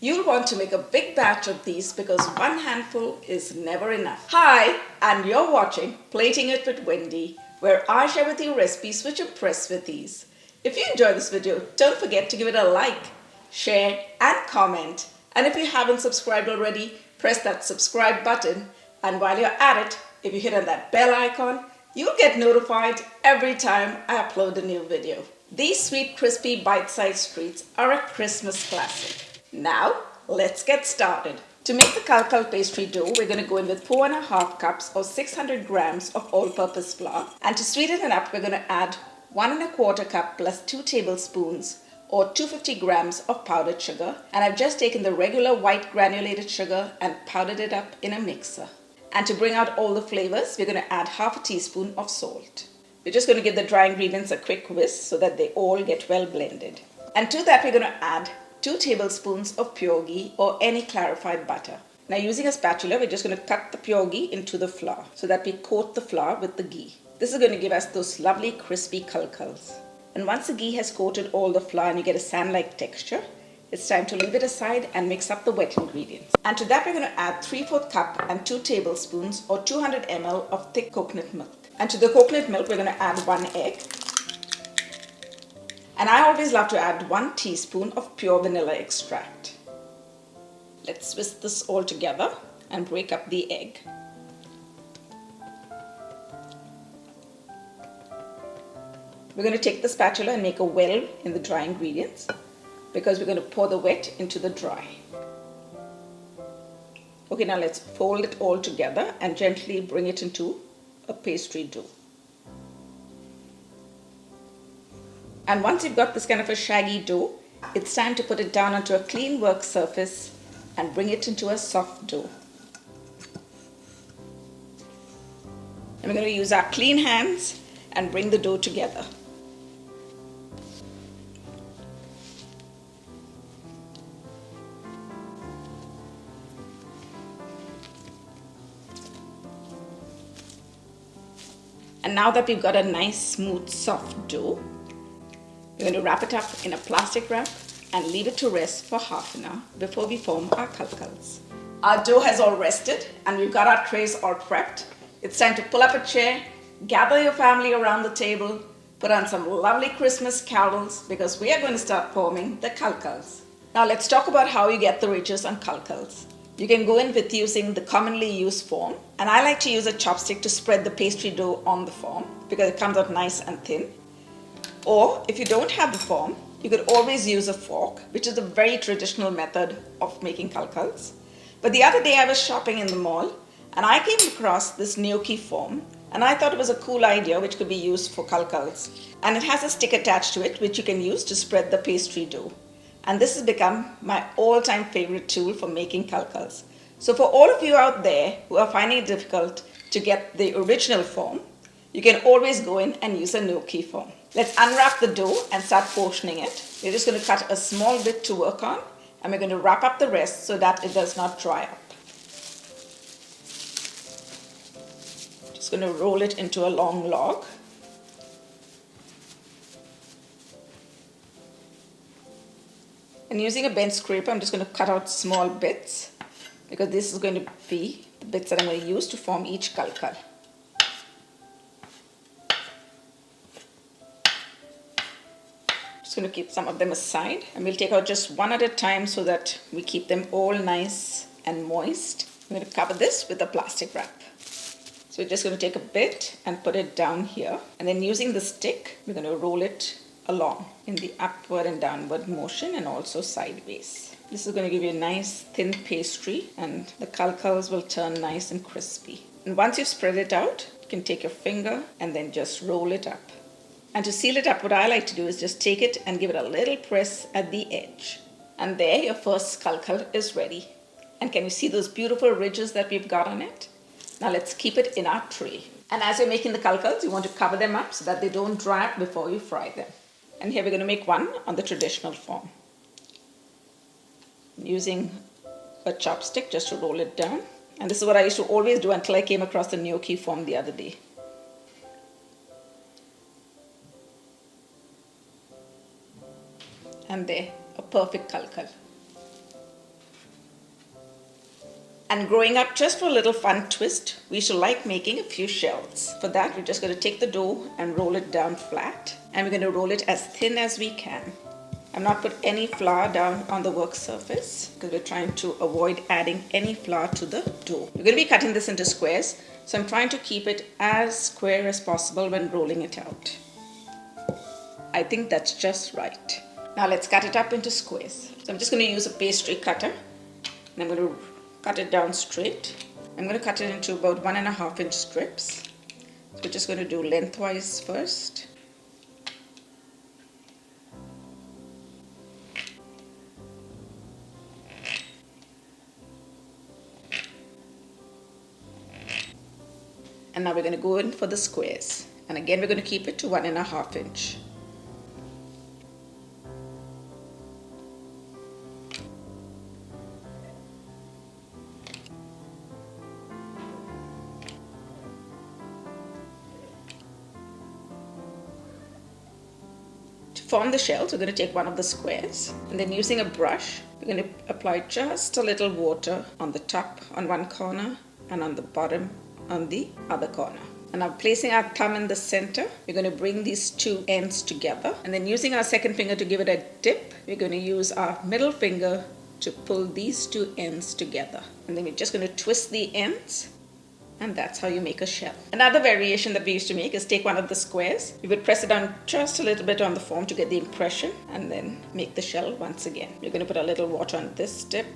You'll want to make a big batch of these because one handful is never enough. Hi, and you're watching Plating It with Wendy, where I share with you recipes which impress with ease. If you enjoy this video, don't forget to give it a like, share, and comment. And if you haven't subscribed already, press that subscribe button. And while you're at it, if you hit on that bell icon, you'll get notified every time I upload a new video. These sweet, crispy, bite-sized treats are a Christmas classic. Now, let's get started. To make the kulkul pastry dough, we're going to go in with 4.5 cups or 600 grams of all-purpose flour. And to sweeten it up, we're going to add 1.25 cup plus 2 tablespoons or 250 grams of powdered sugar. And I've just taken the regular white granulated sugar and powdered it up in a mixer. And to bring out all the flavors, we're going to add half a teaspoon of salt. We're just going to give the dry ingredients a quick whisk so that they all get well blended. And to that, we're going to add 2 tablespoons of pure ghee or any clarified butter. Now, using a spatula, we're just going to cut the pure ghee into the flour so that we coat the flour with the ghee. This is going to give us those lovely crispy kulkuls. And once the ghee has coated all the flour and you get a sand-like texture, it's time to leave it aside and mix up the wet ingredients. And to that, we're going to add 3/4 cup and 2 tablespoons or 200 ml of thick coconut milk. And to the coconut milk, we're going to add 1 egg. And I always love to add 1 teaspoon of pure vanilla extract. Let's whisk this all together and break up the egg. We're going to take the spatula and make a well in the dry ingredients because we're going to pour the wet into the dry. Okay, now let's fold it all together and gently bring it into a pastry dough. And once you've got this kind of a shaggy dough, it's time to put it down onto a clean work surface and bring it into a soft dough. And we're going to use our clean hands and bring the dough together. And now that we've got a nice, smooth, soft dough, we're going to wrap it up in a plastic wrap and leave it to rest for half an hour before we form our kulkuls. Our dough has all rested and we've got our trays all prepped. It's time to pull up a chair, gather your family around the table, put on some lovely Christmas carols because we are going to start forming the kulkuls. Now let's talk about how you get the ridges on kulkuls. You can go in with using the commonly used form, and I like to use a chopstick to spread the pastry dough on the form because it comes out nice and thin. Or if you don't have the form, you could always use a fork, which is a very traditional method of making kulkuls. But the other day I was shopping in the mall and I came across this gnocchi form and I thought it was a cool idea which could be used for kulkuls. And it has a stick attached to it which you can use to spread the pastry dough. And this has become my all-time favorite tool for making kulkuls. So for all of you out there who are finding it difficult to get the original form, you can always go in and use a gnocchi form. Let's unwrap the dough and start portioning it. We're just going to cut a small bit to work on and we're going to wrap up the rest so that it does not dry up. Just going to roll it into a long log. And using a bench scraper, I'm just going to cut out small bits because this is going to be the bits that I'm going to use to form each kulkul. Just going to keep some of them aside and we'll take out just one at a time so that we keep them all nice and moist. I'm going to cover this with a plastic wrap. So we're just going to take a bit and put it down here, and then using the stick we're going to roll it along in the upward and downward motion and also sideways. This is going to give you a nice thin pastry and the kulkuls will turn nice and crispy. And once you've spread it out, you can take your finger and then just roll it up. And to seal it up, what I like to do is just take it and give it a little press at the edge. And there your first kulkul is ready. And can you see those beautiful ridges that we've got on it? Now let's keep it in our tray. And as you're making the kulkuls, you want to cover them up so that they don't dry up before you fry them. And here we're going to make one on the traditional form. I'm using a chopstick just to roll it down. And this is what I used to always do until I came across the gnocchi form the other day. And there, a perfect kulkul. And growing up, just for a little fun twist, we should like making a few shells. For that, we're just going to take the dough and roll it down flat. And we're going to roll it as thin as we can. I've not put any flour down on the work surface because we're trying to avoid adding any flour to the dough. We're going to be cutting this into squares, so I'm trying to keep it as square as possible when rolling it out. I think that's just right. Now let's cut it up into squares. So I'm just going to use a pastry cutter and I'm going to cut it down straight. I'm going to cut it into about 1.5 inch strips. So we're just going to do lengthwise first. And now we're going to go in for the squares. And again, we're going to keep it to 1.5 inch. To form the shells, we're going to take one of the squares and then using a brush, we're going to apply just a little water on the top on one corner and on the bottom on the other corner. And now placing our thumb in the center, we're going to bring these two ends together. And then using our second finger to give it a dip, we're going to use our middle finger to pull these two ends together. And then we're just going to twist the ends. And that's how you make a shell. Another variation that we used to make is take one of the squares. We would press it down just a little bit on the foam to get the impression and then make the shell once again. We're going to put a little water on this tip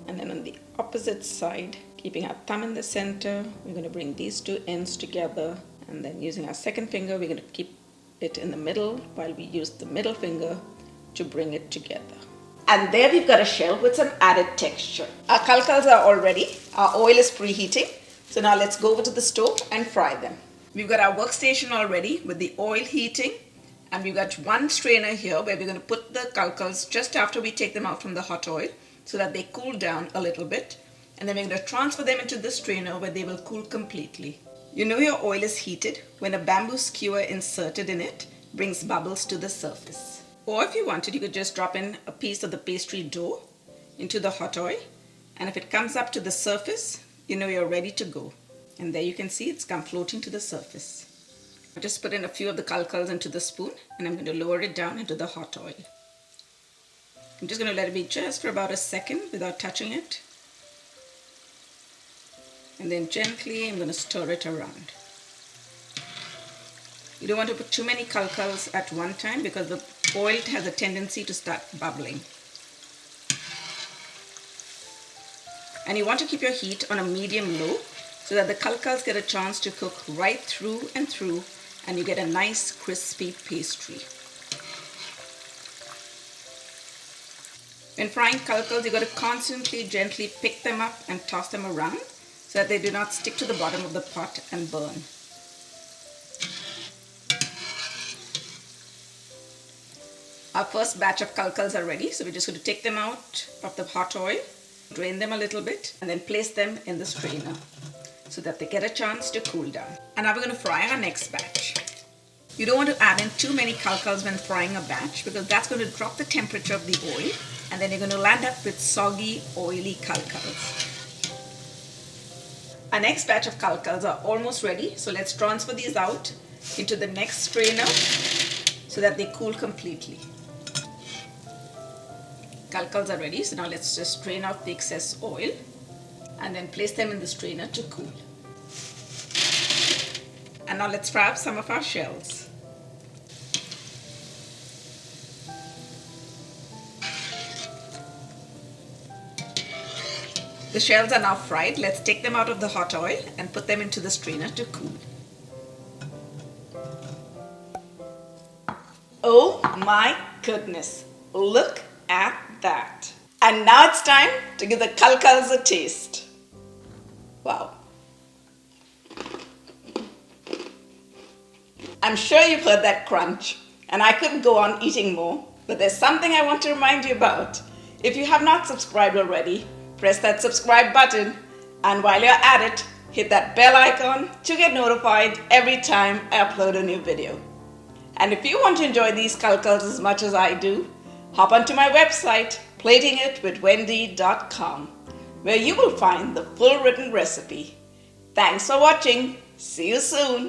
and then on the opposite side, keeping our thumb in the center, we're going to bring these two ends together and then using our second finger, we're going to keep it in the middle while we use the middle finger to bring it together. And there we've got a shell with some added texture. Our kulkuls are all ready. Our oil is preheating. So now let's go over to the stove and fry them. We've got our workstation all ready with the oil heating. And we've got one strainer here where we're going to put the kulkuls just after we take them out from the hot oil so that they cool down a little bit. And then we're going to transfer them into the strainer where they will cool completely. You know your oil is heated when a bamboo skewer inserted in it brings bubbles to the surface. Or if you wanted, you could just drop in a piece of the pastry dough into the hot oil. And if it comes up to the surface, you know you're ready to go. And there you can see it's come floating to the surface. I just put in a few of the kulkuls into the spoon and I'm going to lower it down into the hot oil. I'm just going to let it be just for about a second without touching it. And then gently I'm going to stir it around. You don't want to put too many kulkuls at one time because the oil has a tendency to start bubbling. And you want to keep your heat on a medium-low so that the kulkuls get a chance to cook right through and through and you get a nice crispy pastry. When frying kulkuls, you've got to constantly gently pick them up and toss them around so that they do not stick to the bottom of the pot and burn. Our first batch of kulkuls are ready, so we're just going to take them out of the hot oil, drain them a little bit, and then place them in the strainer so that they get a chance to cool down. And now we're going to fry our next batch. You don't want to add in too many kulkuls when frying a batch because that's going to drop the temperature of the oil and then you're going to land up with soggy, oily kulkuls. Our next batch of kulkuls are almost ready, so let's transfer these out into the next strainer so that they cool completely. Kulkuls are ready, so now let's just drain out the excess oil and then place them in the strainer to cool. And now let's fry up some of our shells. The shells are now fried. Let's take them out of the hot oil and put them into the strainer to cool. Oh my goodness, look at that. And now it's time to give the kulkuls a taste. Wow. I'm sure you've heard that crunch and I could go on eating more, but there's something I want to remind you about. If you have not subscribed already, press that subscribe button and while you're at it, hit that bell icon to get notified every time I upload a new video. And if you want to enjoy these kulkuls as much as I do, hop onto my website, platingitwithwendy.com. where you will find the full written recipe. Thanks for watching. See you soon.